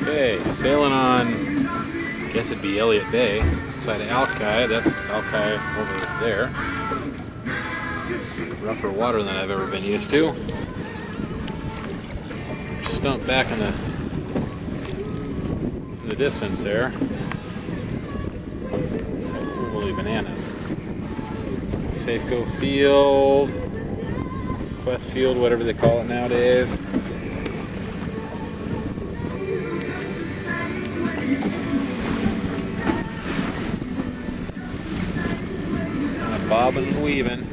Okay, sailing on, I guess it'd be Elliot Bay, outside of Alki. That's Alki over there. Rougher water than I've ever been used to. Stump back in the distance there. Holy bananas. Safeco Field, Quest Field, whatever they call it nowadays. Bobbing and weaving.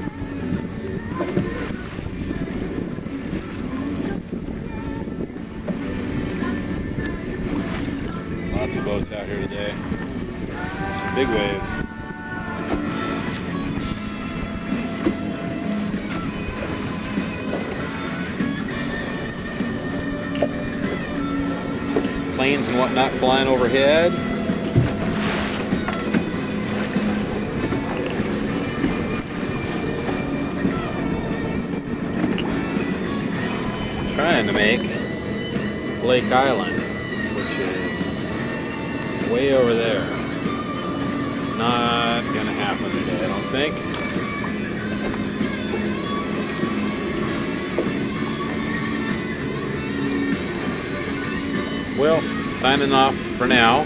Lots of boats out here today. Some big waves. Planes and whatnot flying overhead. Trying to make Lake Island, which is way over there. Not gonna happen today, I don't think. Well, signing off for now.